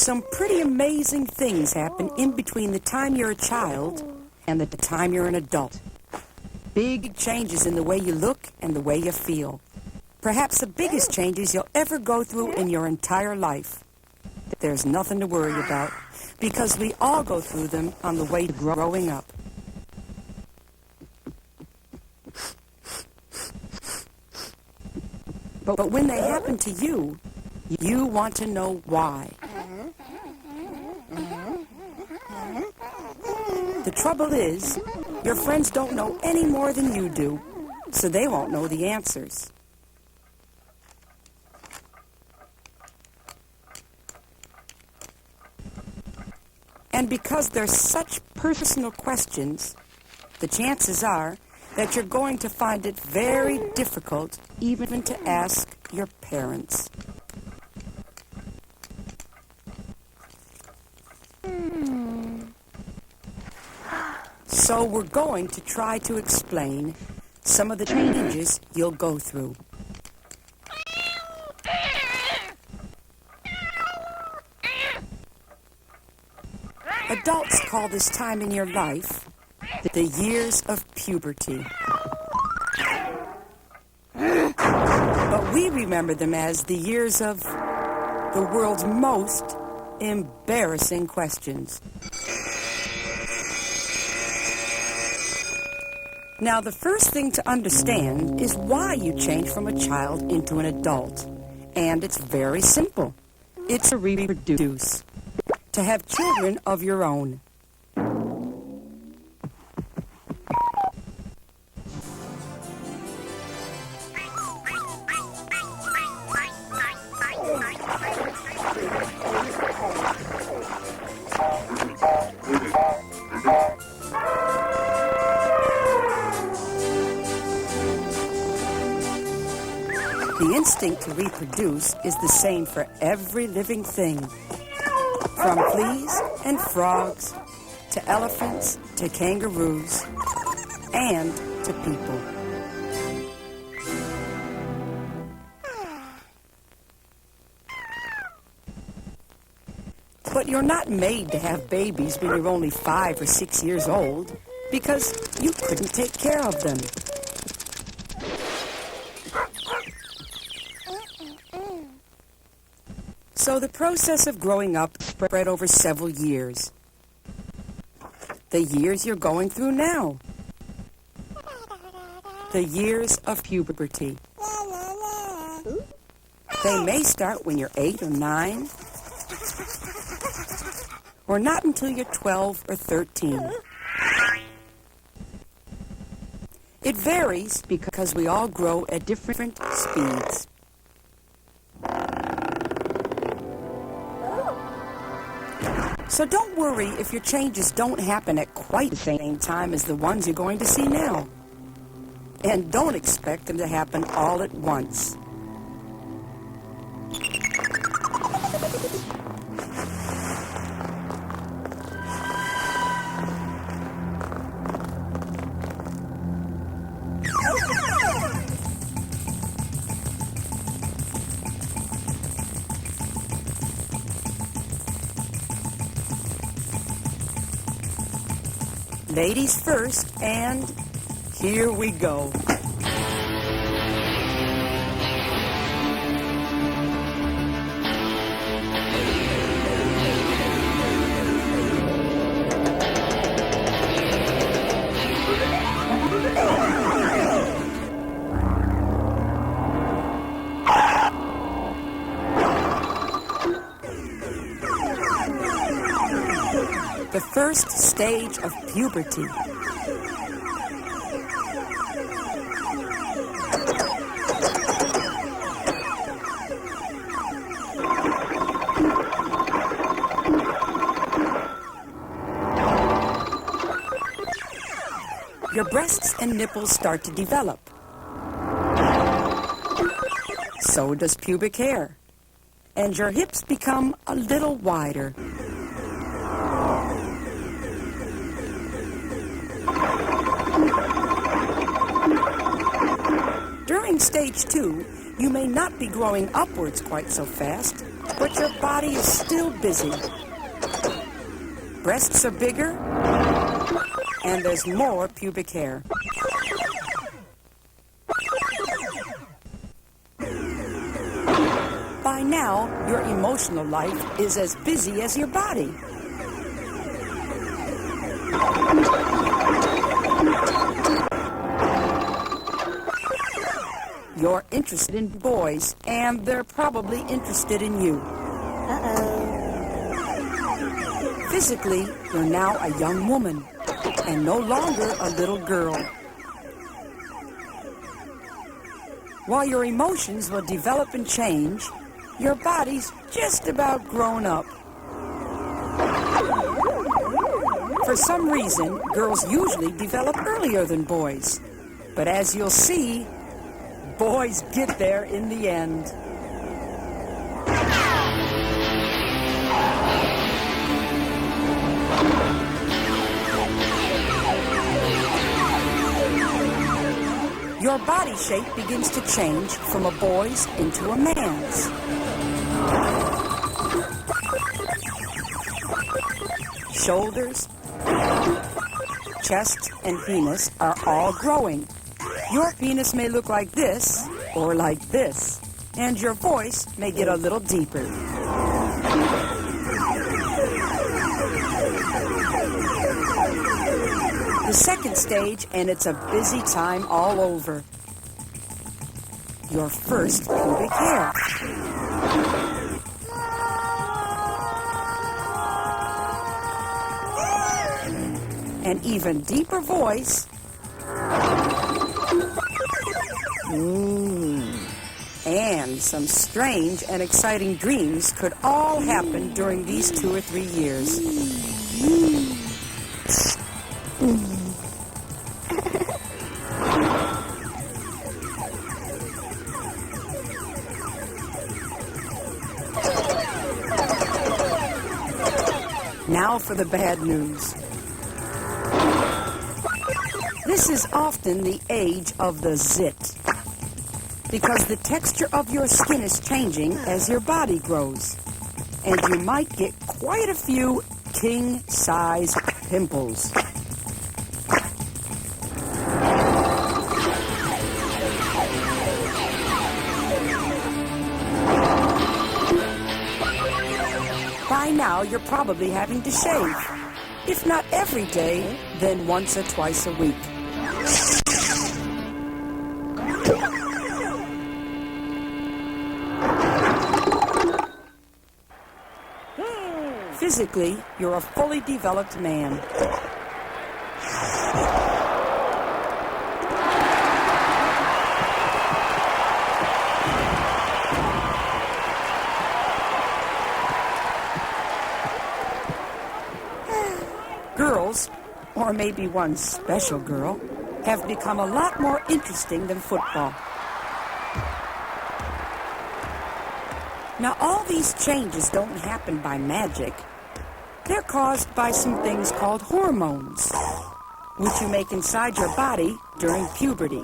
Some pretty amazing things happen in between the time you're a child and the time you're an adult. Big changes in the way you look and the way you feel. Perhaps the biggest changes you'll ever go through in your entire life. There's nothing to worry about, because we all go through them on the way to growing up. But when they happen to you, you want to know why. The trouble is, your friends don't know any more than you do, so they won't know the answers. And because they're such personal questions, the chances are that you're going to find it very difficult even to ask your parents. So we're going to try to explain some of the changes you'll go through. Adults call this time in your life the years of puberty. But we remember them as the years of the world's most embarrassing questions. Now, the first thing to understand is why you change from a child into an adult. And it's very simple. It's to reproduce, to have children of your own. The instinct to reproduce is the same for every living thing, from fleas and frogs to elephants to kangaroos and to people. But you're not made to have babies when you're only 5 or 6 years old, because you couldn't take care of them. So the process of growing up spread over several years. The years you're going through now. The years of puberty. They may start when you're 8 or 9, or not until you're 12 or 13. It varies because we all grow at different speeds. So don't worry if your changes don't happen at quite the same time as the ones you're going to see now. And don't expect them to happen all at once. Ladies first, and here we go. The first stage of puberty. Your breasts and nipples start to develop. So does pubic hair. And your hips become a little wider. During stage 2, you may not be growing upwards quite so fast, but your body is still busy. Breasts are bigger, and there's more pubic hair. By now, your emotional life is as busy as your body. You're interested in boys, and they're probably interested in you. Physically, you're now a young woman, and no longer a little girl. While your emotions will develop and change, your body's just about grown up. For some reason, girls usually develop earlier than boys. But as you'll see, boys get there in the end. Your body shape begins to change from a boy's into a man's. Shoulders, chest, and penis are all growing. Your penis may look like this or like this, and your voice may get a little deeper. The second stage, and it's a busy time all over. Your first pubic hair. An even deeper voice. And some strange and exciting dreams could all happen during these 2 or 3 years. Now for the bad news. This is often the age of the zit, because the texture of your skin is changing as your body grows, and you might get quite a few king-size pimples. By now, you're probably having to shave. If not every day, then once or twice a week. Physically, you're a fully developed man. Girls, or maybe one special girl, have become a lot more interesting than football. Now, all these changes don't happen by magic. They're caused by some things called hormones, which you make inside your body during puberty.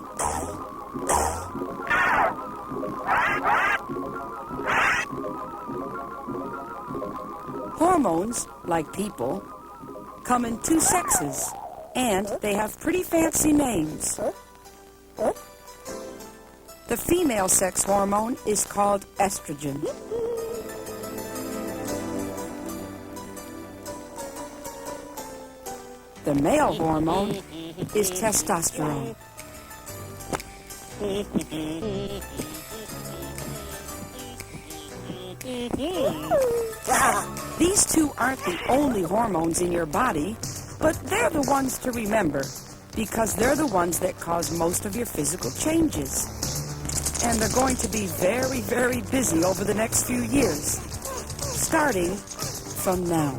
Hormones, like people, come in two sexes, and they have pretty fancy names. The female sex hormone is called estrogen. The male hormone is testosterone. These two aren't the only hormones in your body, but they're the ones to remember because they're the ones that cause most of your physical changes. And they're going to be very, very busy over the next few years, starting from now.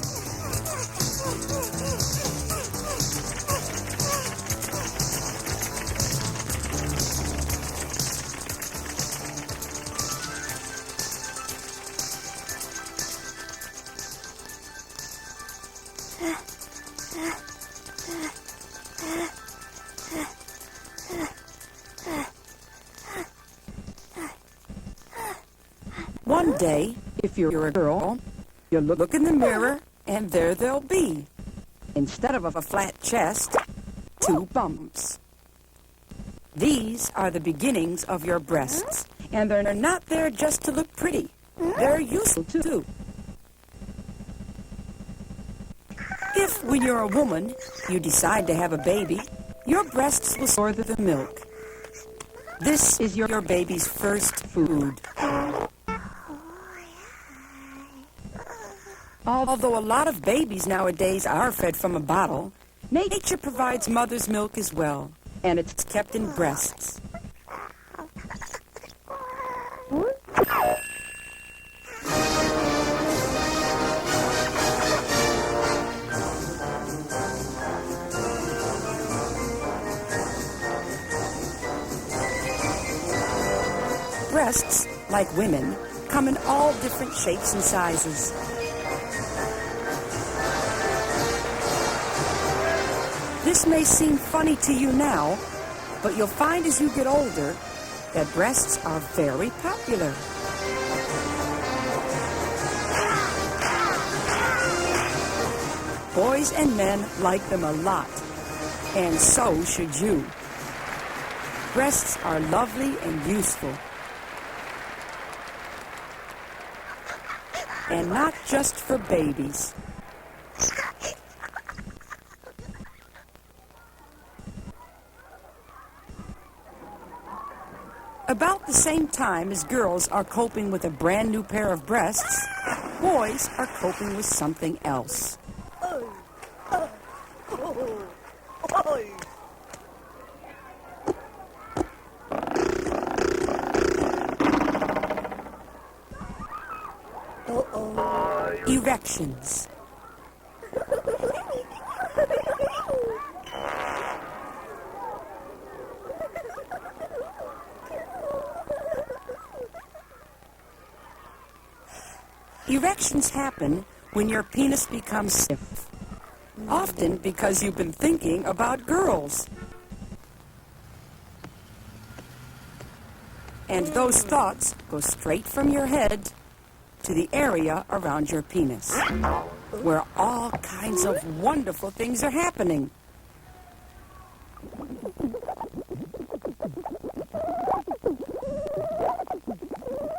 One day, if you're a girl, you'll look in the mirror, and there they'll be. Instead of a flat chest, two bumps. These are the beginnings of your breasts, and they're not there just to look pretty. They're useful, too. If, when you're a woman, you decide to have a baby, your breasts will store the milk. This is your baby's first food. Although a lot of babies nowadays are fed from a bottle, nature provides mother's milk as well, and it's kept in breasts. Breasts, like women, come in all different shapes and sizes. This may seem funny to you now, but you'll find as you get older that breasts are very popular. Boys and men like them a lot, and so should you. Breasts are lovely and useful. And not just for babies. About the same time as girls are coping with a brand new pair of breasts, boys are coping with something else. Erections. Erections happen when your penis becomes stiff, often because you've been thinking about girls. And those thoughts go straight from your head to the area around your penis, where all kinds of wonderful things are happening.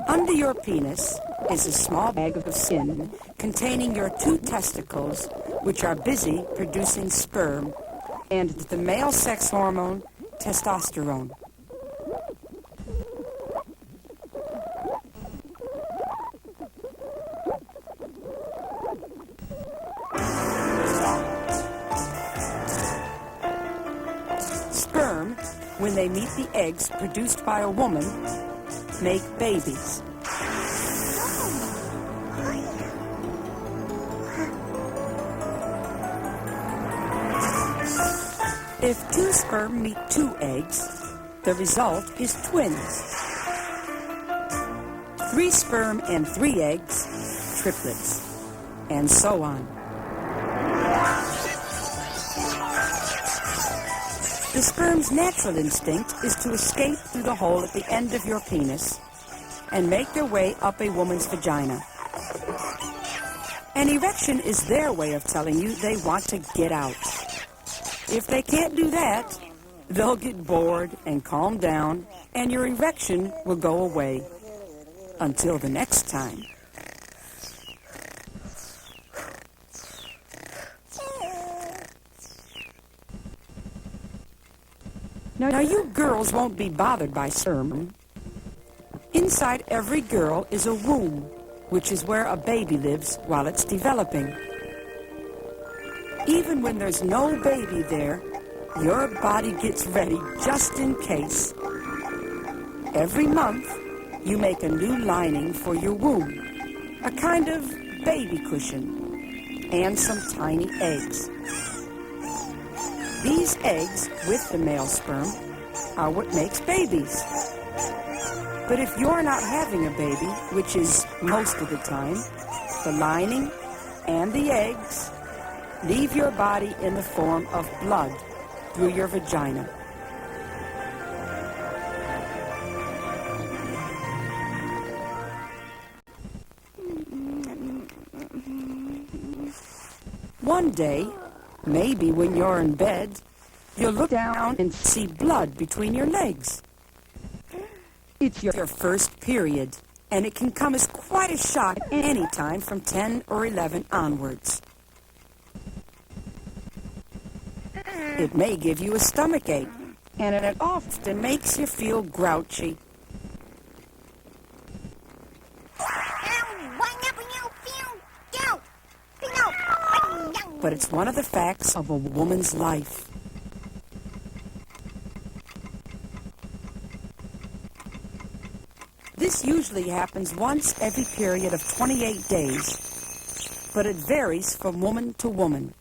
Under your penis is a small bag of skin containing your two testicles, which are busy producing sperm, and the male sex hormone, testosterone. Sperm, when they meet the eggs produced by a woman, make babies. If two sperm meet two eggs, the result is twins. 3 sperm and 3 eggs, triplets, and so on. The sperm's natural instinct is to escape through the hole at the end of your penis and make their way up a woman's vagina. An erection is their way of telling you they want to get out. If they can't do that, they'll get bored and calm down, and your erection will go away. Until the next time. Now you girls won't be bothered by sperm. Inside every girl is a womb, which is where a baby lives while it's developing. Even when there's no baby there, your body gets ready just in case. Every month, you make a new lining for your womb, a kind of baby cushion, and some tiny eggs. These eggs, with the male sperm, are what makes babies. But if you're not having a baby, which is most of the time, the lining and the eggs leave your body in the form of blood through your vagina. One day, maybe when you're in bed, you'll look down and see blood between your legs. It's your first period, and it can come as quite a shock any time from 10 or 11 onwards. It may give you a stomach ache, and it often makes you feel grouchy. But it's one of the facts of a woman's life. This usually happens once every period of 28 days, but it varies from woman to woman.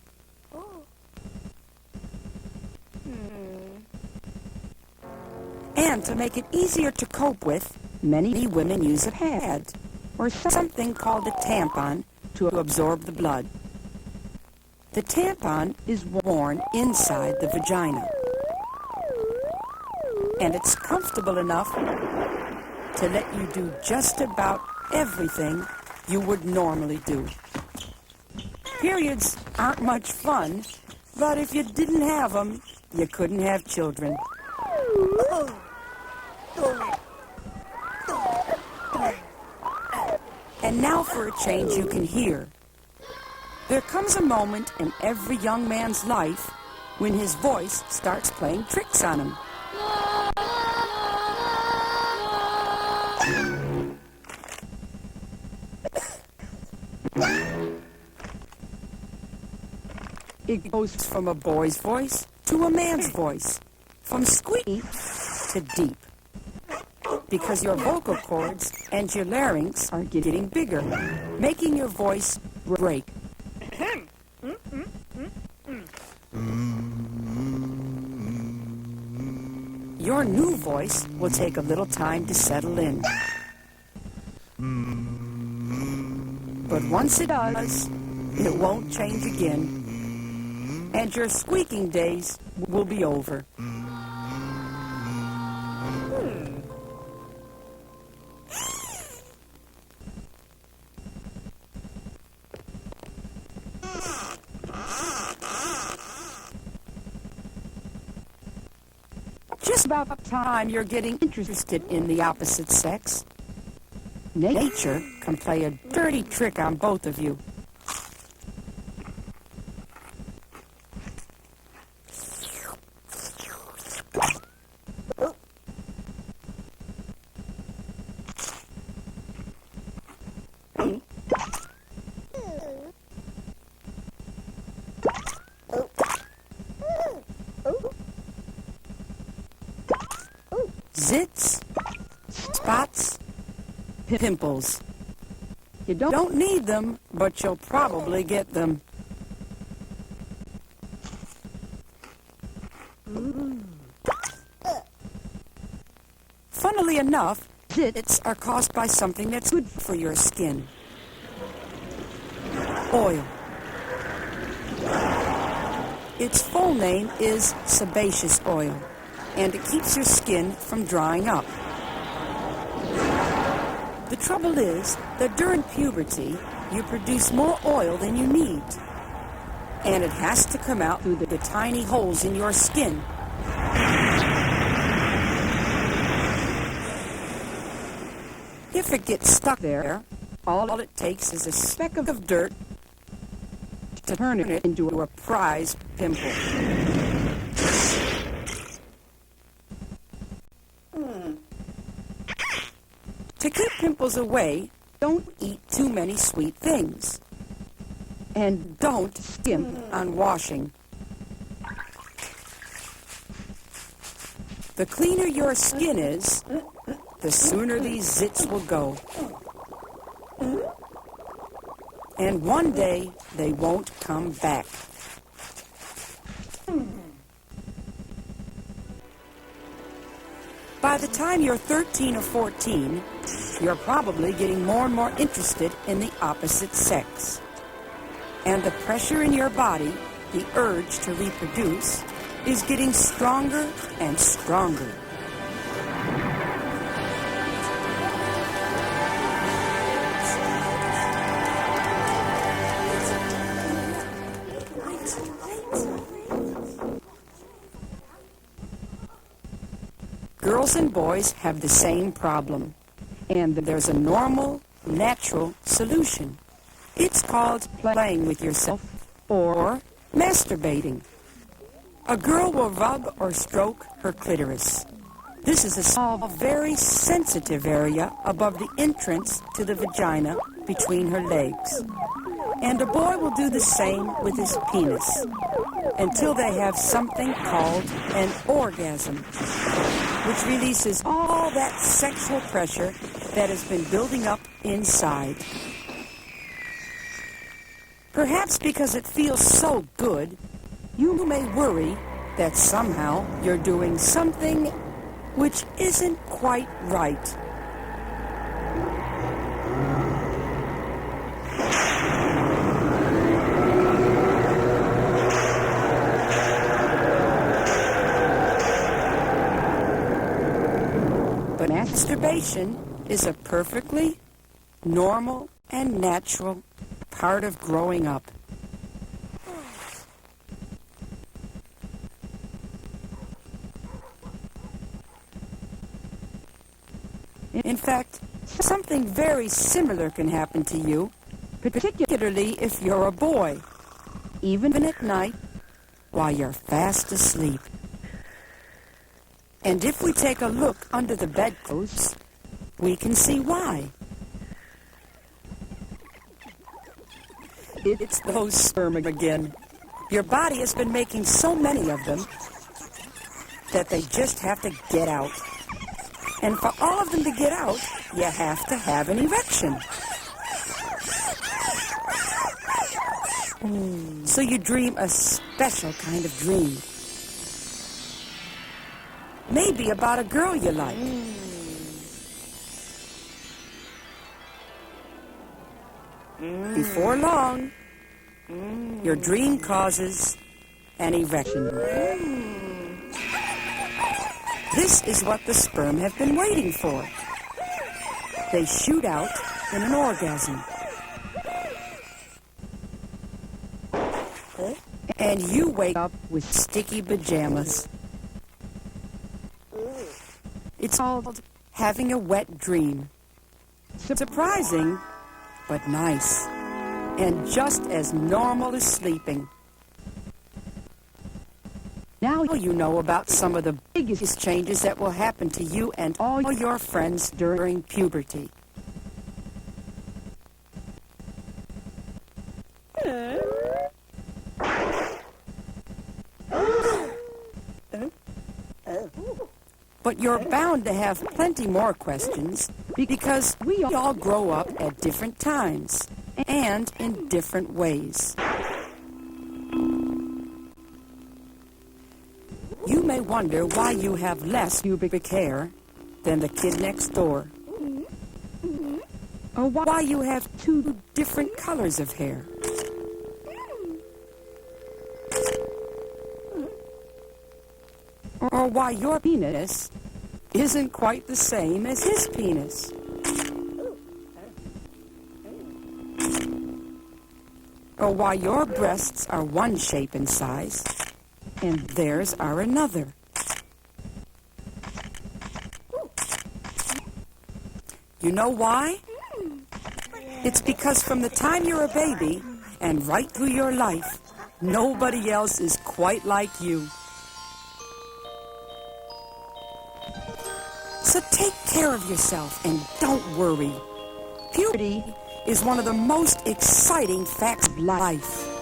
And to make it easier to cope with, many women use a pad, or something called a tampon, to absorb the blood. The tampon is worn inside the vagina, and it's comfortable enough to let you do just about everything you would normally do. Periods aren't much fun, but if you didn't have them, you couldn't have children. And now for a change you can hear. There comes a moment in every young man's life when his voice starts playing tricks on him. It goes from a boy's voice to a man's voice, from squeaky to deep, because your vocal cords and your larynx are getting bigger, making your voice break. Your new voice will take a little time to settle in. But once it does, it won't change again, and your squeaking days will be over. Just about time you're getting interested in the opposite sex. Nature can play a dirty trick on both of you. Zits, spots, pimples. You don't need them, but you'll probably get them. Strangely enough, zits are caused by something that's good for your skin. Oil. Its full name is sebaceous oil, and it keeps your skin from drying up. The trouble is that during puberty, you produce more oil than you need, and it has to come out through the tiny holes in your skin. If it gets stuck there, all it takes is a speck of dirt to turn it into a prize pimple. To keep pimples away, don't eat too many sweet things. And don't skimp on washing. The cleaner your skin is, the sooner these zits will go. And one day, they won't come back. By the time you're 13 or 14, you're probably getting more and more interested in the opposite sex. And the pressure in your body, the urge to reproduce, is getting stronger and stronger. Girls and boys have the same problem, and there's a normal, natural solution. It's called playing with yourself or masturbating. A girl will rub or stroke her clitoris. This is a small, very sensitive area above the entrance to the vagina between her legs. And a boy will do the same with his penis until they have something called an orgasm, which releases all that sexual pressure that has been building up inside. Perhaps because it feels so good, you may worry that somehow you're doing something which isn't quite right. But masturbation is a perfectly normal and natural part of growing up. In fact, something very similar can happen to you, particularly if you're a boy, even at night while you're fast asleep. And if we take a look under the bedclothes, we can see why. It's those sperm again. Your body has been making so many of them that they just have to get out. And for all of them to get out, you have to have an erection. So you dream a special kind of dream. Maybe about a girl you like. Before long, your dream causes an erection. This is what the sperm have been waiting for. They shoot out in an orgasm. And you wake up with sticky pajamas. It's called having a wet dream. Surprising, but nice. And just as normal as sleeping. Now you know about some of the biggest changes that will happen to you and all your friends during puberty. But you're bound to have plenty more questions because we all grow up at different times and in different ways. You may wonder why you have less pubic hair than the kid next door. Or why you have two different colors of hair. Or why your penis isn't quite the same as his penis. Or why your breasts are one shape and size, and theirs are another. You know why? It's because from the time you're a baby and right through your life, nobody else is quite like you. So take care of yourself and don't worry. Puberty is one of the most exciting facts of life.